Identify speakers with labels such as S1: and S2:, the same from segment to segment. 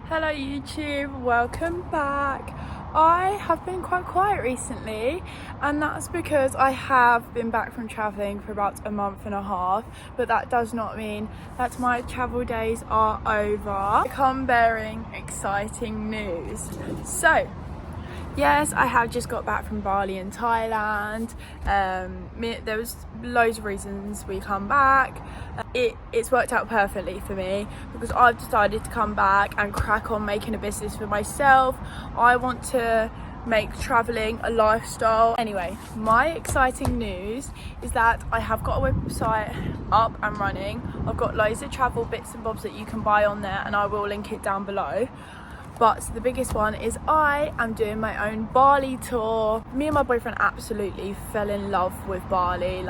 S1: Hello YouTube, welcome back. I have been quite quiet recently, and that's because I have been back from travelling for about a month and a half, but that does not mean that my travel days are over. I come bearing exciting news. So yes, I have just got back from Bali in Thailand. There was loads of reasons we come back. It's worked out perfectly for me because I've decided to come back and crack on making a business for myself. I want to make travelling a lifestyle. Anyway, my exciting news is that I have got a website up and running. I've got loads of travel bits and bobs that you can buy on there, and I will link it down below. But the biggest one is I am doing my own Bali tour. Me and my boyfriend absolutely fell in love with Bali.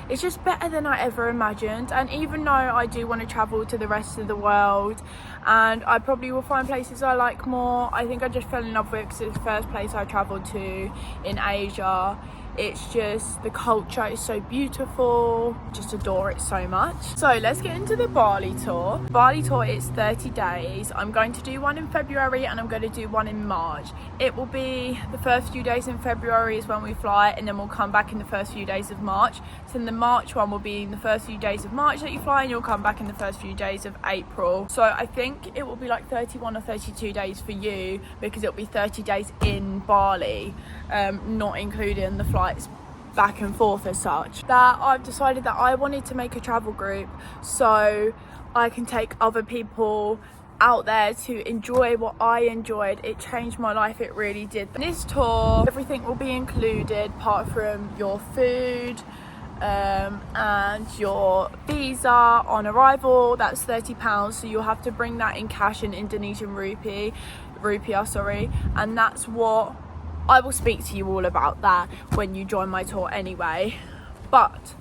S1: It's just better than I ever imagined. And even though I do want to travel to the rest of the world, and I probably will find places I like more, I think I just fell in love with it because it's the first place I travelled to in Asia. It's just, the culture is so beautiful, just adore it so much. So let's get into the Bali tour. Bali tour is 30 days. I'm going to do one in February and I'm going to do one in March. It will be the first few days in February is when we fly, and then we'll come back in the first few days of March. So then the March one will be in the first few days of March that you fly, and you'll come back in the first few days of April. So I think it will be like 31 or 32 days for you because it'll be 30 days in Bali, not including the flights back and forth as such. That I've decided that I wanted to make a travel group so I can take other people out there to enjoy what I enjoyed. It changed my life, it really did. This tour, everything will be included apart from your food and your visa on arrival. That's £30, so you'll have to bring that in cash in Indonesian rupiah, and that's what I will speak to you all about that when you join my tour anyway. But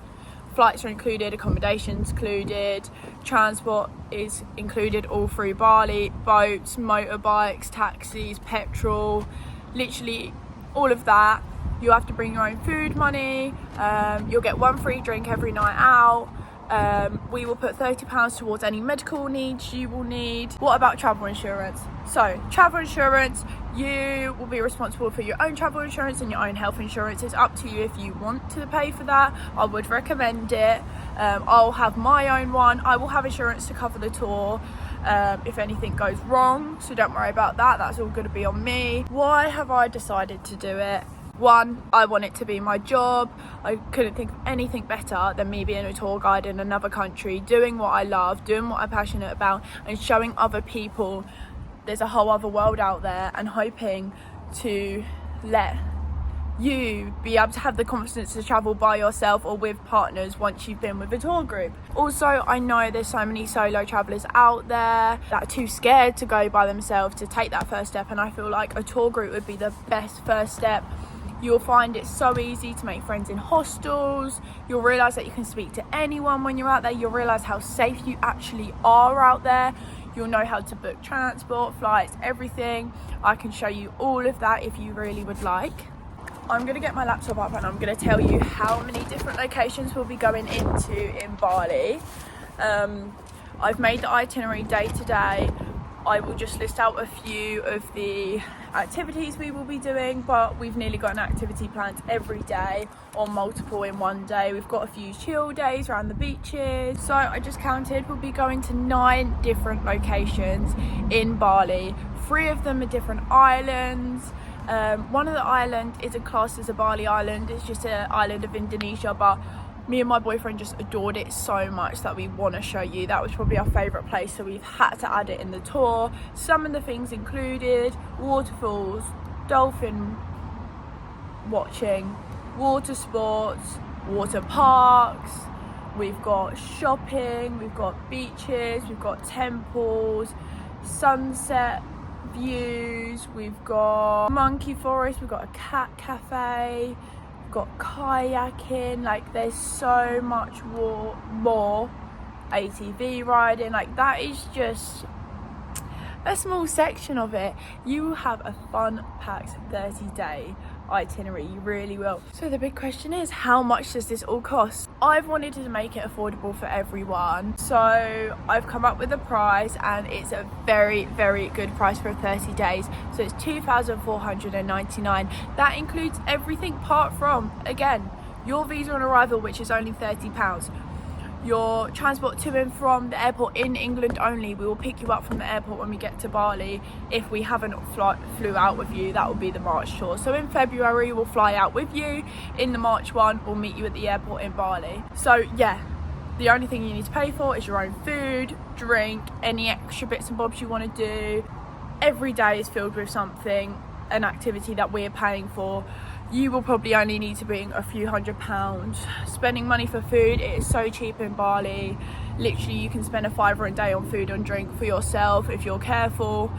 S1: flights are included, accommodations included, transport is included all through Bali, boats, motorbikes, taxis, petrol, literally all of that. You have to bring your own food money, you'll get one free drink every night out. We will put £30 towards any medical needs you will need. What about travel insurance? So travel insurance, you will be responsible for your own travel insurance and your own health insurance. It's up to you if you want to pay for that. I would recommend it. I'll have my own one. I will have insurance to cover the tour if anything goes wrong, so don't worry about that. That's all going to be on me. Why have I decided to do it? One, I want it to be my job. I couldn't think of anything better than me being a tour guide in another country, doing what I love, doing what I'm passionate about, and showing other people there's a whole other world out there, and hoping to let you be able to have the confidence to travel by yourself or with partners once you've been with a tour group. Also, I know there's so many solo travelers out there that are too scared to go by themselves to take that first step, and I feel like a tour group would be the best first step. You'll find it so easy to make friends in hostels. You'll realise that you can speak to anyone when you're out there. You'll realise how safe you actually are out there. You'll know how to book transport, flights, everything. I can show you all of that if you really would like. I'm going to get my laptop up and I'm going to tell you how many different locations we'll be going into in Bali. I've made the itinerary day to day. I will just list out a few of the activities we will be doing, but we've nearly got an activity planned every day or multiple in one day. We've got a few chill days around the beaches. So I just counted, we'll be going to 9 different locations in Bali. 3 of them are different islands. One of the islands isn't classed as a Bali island, it's just an island of Indonesia, but me and my boyfriend just adored it so much that we want to show you. That was probably our favourite place, so we've had to add it in the tour. Some of the things included waterfalls, dolphin watching, water sports, water parks, we've got shopping, we've got beaches, we've got temples, sunset views, we've got monkey forest, we've got a cat cafe, got kayaking. Like, there's so much more ATV riding. Like, that is just a small section of it. You will have a fun packed 30-day itinerary, you really will. So the big question is, how much does this all cost? I've wanted to make it affordable for everyone, so I've come up with a price, and it's a very, very good price for 30 days. So it's $2,499. That includes everything apart from, again, your visa on arrival, which is only £30. Your transport to and from the airport in England only. We will pick you up from the airport when we get to Bali. If we haven't flew out with you, that will be the March tour. So in February we'll fly out with you. In the March one, we'll meet you at the airport in Bali. So yeah, the only thing you need to pay for is your own food, drink, any extra bits and bobs you want to do. Every day is filled with something, an activity that we're paying for. You will probably only need to bring a few £100s. Spending money for food, it is so cheap in Bali. Literally, you can spend a £5 a day on food and drink for yourself if you're careful.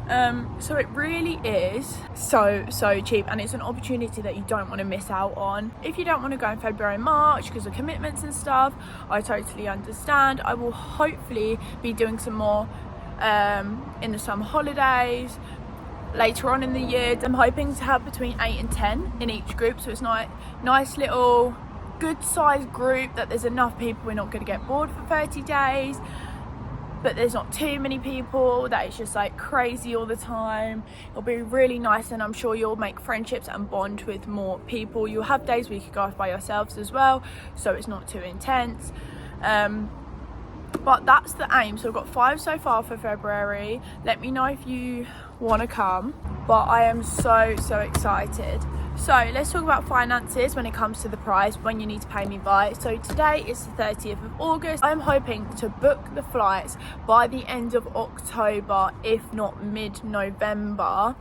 S1: So it really is so cheap, and it's an opportunity that you don't want to miss out on. If you don't want to go in February and March because of commitments and stuff, I totally understand. I will hopefully be doing some more in the summer holidays. Later on in the year, I'm hoping to have between 8 and 10 in each group, so it's nice little good sized group that there's enough people, we're not going to get bored for 30 days, but there's not too many people that it's just like crazy all the time. It'll be really nice, and I'm sure you'll make friendships and bond with more people. You'll have days where you could go off by yourselves as well, so it's not too intense. But that's the aim. So I've got 5 so far for February. Let me know if you want to come, but I am so excited. So let's talk about finances when it comes to the price, when you need to pay me by. So today is the 30th of August. I'm hoping to book the flights by the end of October, if not mid-November.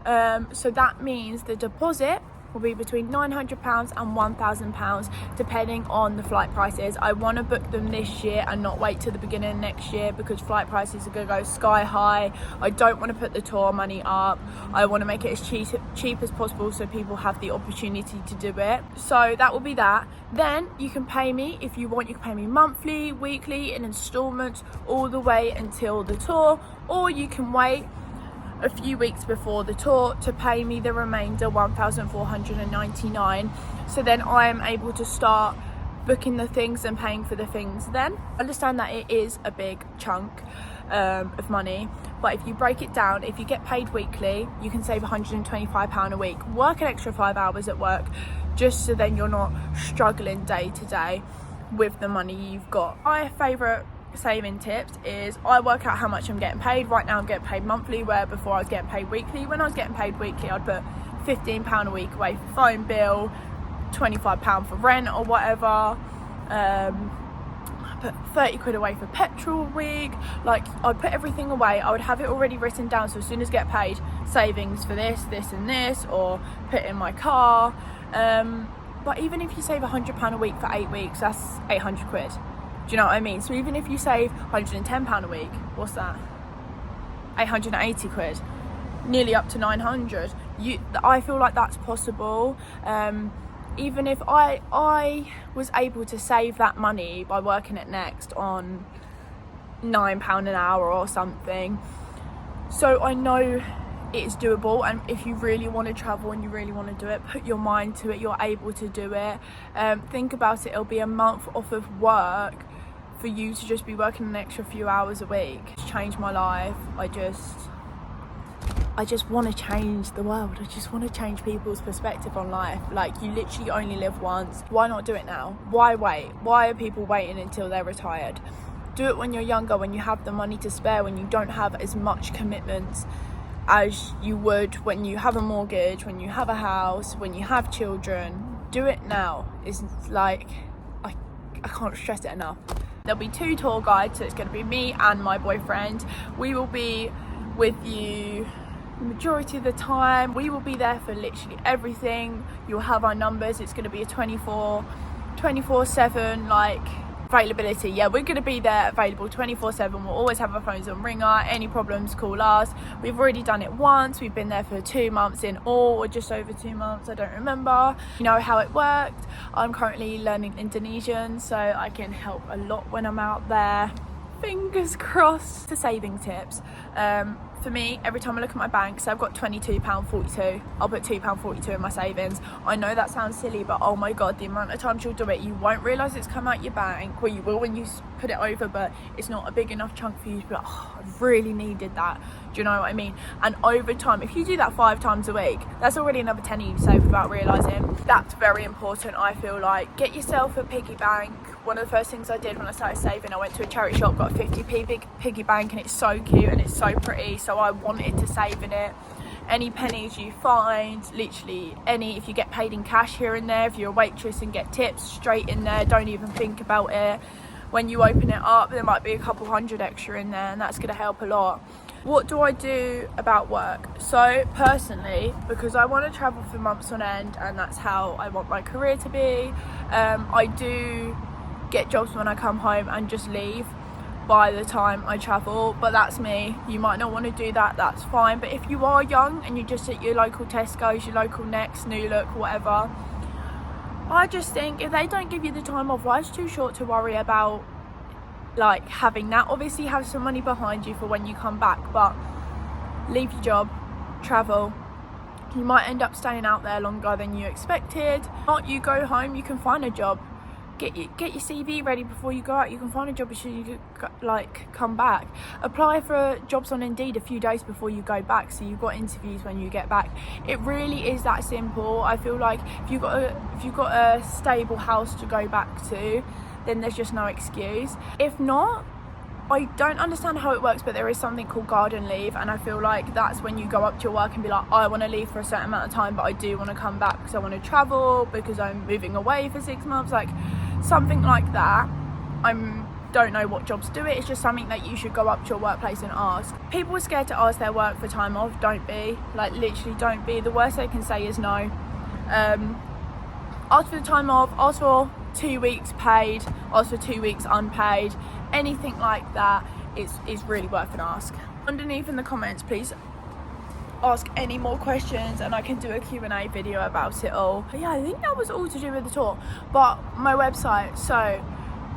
S1: So that means the deposit will be between £900 and £1,000 depending on the flight prices. I want to book them this year and not wait till the beginning of next year, because flight prices are going to go sky high. I don't want to put the tour money up. I want to make it as cheap as possible so people have the opportunity to do it. So that will be that. Then you can pay me if you want. You can pay me monthly, weekly, in installments all the way until the tour, or you can wait a few weeks before the tour to pay me the remainder, £1,499. So then I am able to start booking the things and paying for the things then. I understand that it is a big chunk of money, but if you break it down, if you get paid weekly, you can save £125 a week. Work an extra 5 hours at work, just so then you're not struggling day to day with the money you've got. My favourite saving tips is I work out how much I'm getting paid. Right now I'm getting paid monthly, where before I was getting paid weekly. When I was getting paid weekly, I'd put £15 a week away for phone bill, £25 for rent or whatever. I put 30 quid away for petrol a week. Like, I'd put everything away. I would have it already written down, so as soon as I get paid, savings for this and this, or put in my car. But even if you save £100 a week for 8 weeks, that's 800 quid. Do you know what I mean? So even if you save £110 a week, what's that? 880 quid, nearly up to 900. I feel like that's possible. Even if I was able to save that money by working at Next on £9 an hour or something. So I know it's doable, and if you really want to travel and you really want to do it, put your mind to it, you're able to do it. Think about it, it'll be a month off of work for you to just be working an extra few hours a week. It's changed my life. I just want to change the world. I just want to change people's perspective on life. Like, you literally only live once. Why not do it now? Why wait? Why are people waiting until they're retired? Do it when you're younger, when you have the money to spare, when you don't have as much commitments as you would when you have a mortgage, when you have a house, when you have children. Do it now. It's like, I can't stress it enough. There'll be 2 tour guides, so it's going to be me and my boyfriend. We will be with you the majority of the time. We will be there for literally everything. You'll have our numbers. It's going to be a 24/7 like availability. Yeah, we're going to be there available 24/7. We'll always have our phones on ringer. Any problems, call us. We've already done it once. We've been there for 2 months in all, or just over 2 months, I don't remember. You know how it worked. I'm currently learning Indonesian, so I can help a lot when I'm out there. fingers crossed. The saving tips. For me, every time I look at my bank, so I've got £22.42, I'll put £2.42 in my savings. I know that sounds silly, but oh my god, the amount of times you'll do it, you won't realise it's come out your bank. Well, you will when you put it over, but it's not a big enough chunk for you to be like, oh, I really needed that. Do you know what I mean? And over time, if you do that 5 times a week, that's already another tenner you save without realising. That's very important, I feel like. Get yourself a piggy bank. One of the first things I did when I started saving, I went to a charity shop, got a 50p big piggy bank, and it's so cute and it's so pretty, so I wanted to save in it. Any pennies you find, literally any, if you get paid in cash here and there, if you're a waitress and get tips, straight in there, don't even think about it. When you open it up, there might be a couple hundred extra in there, and that's going to help a lot. What do I do about work? So personally, because I want to travel for months on end, and that's how I want my career to be, I do get jobs when I come home and just leave by the time I travel, but that's me. You might not want to do that, that's fine. But if you are young and you're just at your local Tesco's, your local Next, New Look, whatever, I just think if they don't give you the time off, life's too short to worry about like having that. Obviously have some money behind you for when you come back, but leave your job, travel. You might end up staying out there longer than you expected. Not you go home, you can find a job. Get your CV ready before you go out. You can find a job before you like come back. Apply for jobs on Indeed a few days before you go back, so you've got interviews when you get back. It really is that simple. I feel like if you've got a stable house to go back to, then there's just no excuse. If not, I don't understand how it works, but there is something called garden leave, and I feel like that's when you go up to your work and be like, I want to leave for a certain amount of time, but I do want to come back because I want to travel, because I'm moving away for 6 months, like something like that. Don't know what jobs do it. It's just something that you should go up to your workplace and ask. People are scared to ask their work for time off. Don't be. Like, literally don't be. The worst they can say is no. Ask for the time off, ask for 2 weeks paid, ask for 2 weeks unpaid, anything like that is really worth an ask. Underneath in the comments, please ask any more questions and I can do a Q&A video about it all. But yeah, I think that was all to do with the tour. But my website, so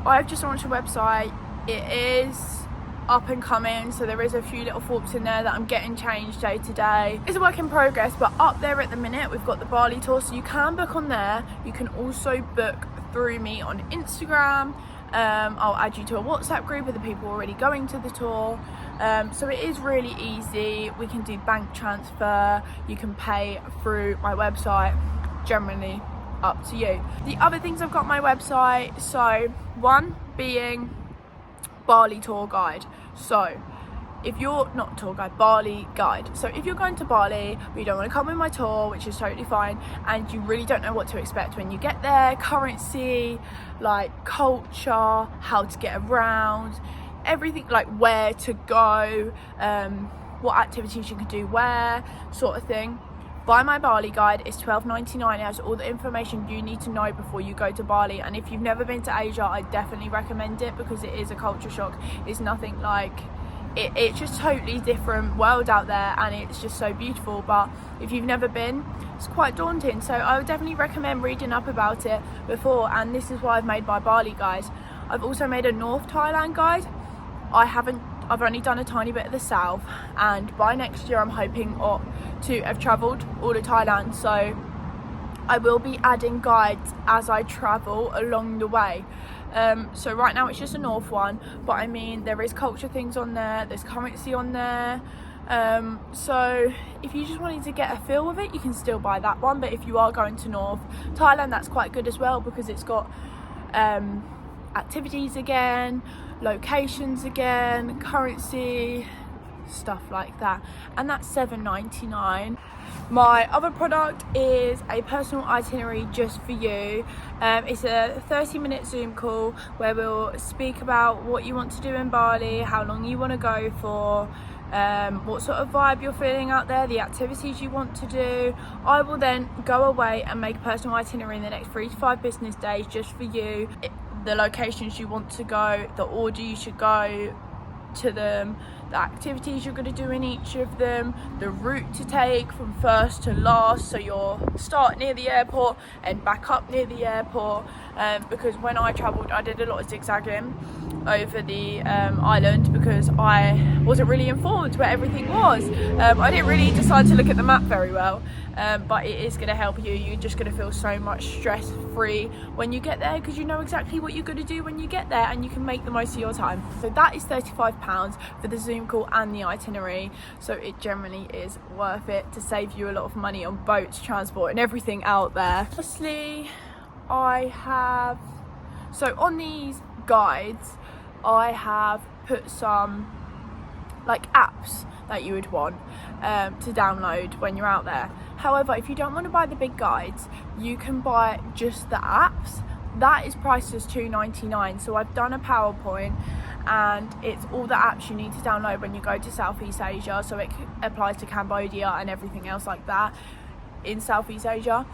S1: I've just launched a website. It is up and coming, so there is a few little thoughts in there that I'm getting changed day to day. It's a work in progress, but up there at the minute we've got the Bali Tour, so you can book on there. You can also book through me on Instagram. I'll add you to a WhatsApp group with the people already going to the tour. So it is really easy. We can do bank transfer, you can pay through my website, generally up to you. The other things I've got on my website, so one being Bali tour guide. So if you're not tour guide, Bali guide. So if you're going to Bali but you don't want to come with my tour, which is totally fine, and you really don't know what to expect when you get there, currency, like culture, how to get around, everything, like where to go, what activities you can do where, sort of thing, buy my Bali guide. It's $12.99. It has all the information you need to know before you go to Bali, and if you've never been to Asia, I definitely recommend it because it is a culture shock. It's nothing like it's just totally different world out there, and it's just so beautiful. But if you've never been, it's quite daunting, so I would definitely recommend reading up about it before, and this is why I've made my Bali guide. I've also made a North Thailand guide. I've only done a tiny bit of the south, and by next year I'm hoping to have travelled all of Thailand, so I will be adding guides as I travel along the way. So right now it's just a north one, but I mean there is culture things on there, there's currency on there, so if you just wanted to get a feel of it, you can still buy that one. But if you are going to North Thailand, that's quite good as well because it's got activities again, locations again, currency, stuff like that, and that's $7.99. My other product is a personal itinerary just for you. It's a 30-minute Zoom call where we'll speak about what you want to do in Bali, how long you want to go for, what sort of vibe you're feeling out there, the activities you want to do. I will then go away and make a personal itinerary in the next 3 to 5 business days just for you. The locations you want to go, the order you should go to them, the activities you're going to do in each of them, the route to take from first to last, so you'll start near the airport and back up near the airport, because when I travelled I did a lot of zigzagging over the island because I wasn't really informed where everything was. I didn't really decide to look at the map very well, but it is going to help you. You're just going to feel so much stress free when you get there, because you know exactly what you're going to do when you get there and you can make the most of your time. So that is £35 for the Zoom call and the itinerary, so it generally is worth it to save you a lot of money on boats, transport and everything out there. Firstly, so on these guides I have put some like apps that you would want to download when you're out there. However, if you don't want to buy the big guides, you can buy just the apps. That is priced as $2.99. So I've done a PowerPoint and it's all the apps you need to download when you go to Southeast Asia, so it applies to Cambodia and everything else like that in Southeast Asia.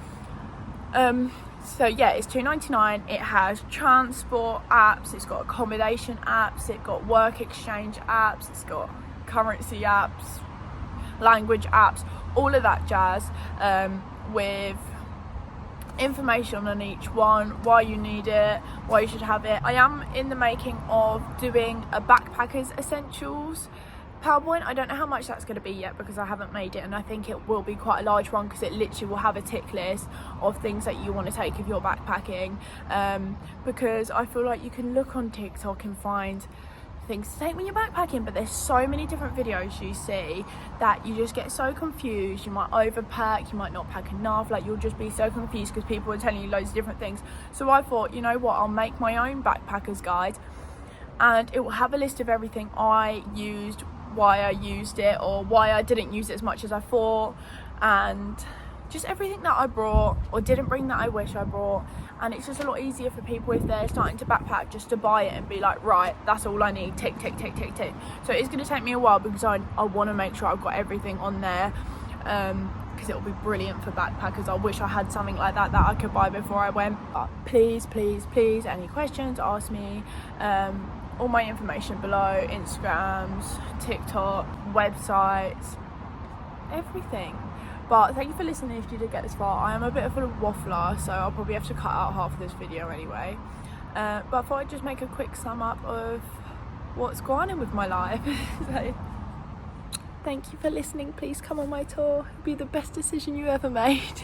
S1: So yeah, it's $2.99. It has transport apps, it's got accommodation apps, it's got work exchange apps, it's got currency apps, language apps, all of that jazz, with information on each one, why you need it, why you should have it. I am in the making of doing a backpackers essentials PowerPoint. I don't know how much that's going to be yet because I haven't made it, and I think it will be quite a large one because it literally will have a tick list of things that you want to take if you're backpacking, because I feel like you can look on TikTok and find things to take when you're backpacking, but there's so many different videos you see that you just get so confused. You might overpack, you might not pack enough, like you'll just be so confused because people are telling you loads of different things. So I thought, you know what, I'll make my own backpacker's guide and it will have a list of everything I used, why I used it or why I didn't use it as much as I thought, and just everything that I brought or didn't bring that I wish I brought. And it's just a lot easier for people if they're starting to backpack just to buy it and be like, right, that's all I need, tick tick tick tick tick. So it's going to take me a while because I want to make sure I've got everything on there, because it'll be brilliant for backpackers. I wish I had something like that I could buy before I went. But please any questions, ask me. All my information below, Instagrams, TikTok, websites, everything. But thank you for listening if you did get this far. I am a bit of a waffler, so I'll probably have to cut out half of this video anyway. But I thought I'd just make a quick sum up of what's going on with my life. So thank you for listening. Please come on my tour. It'll be the best decision you ever made.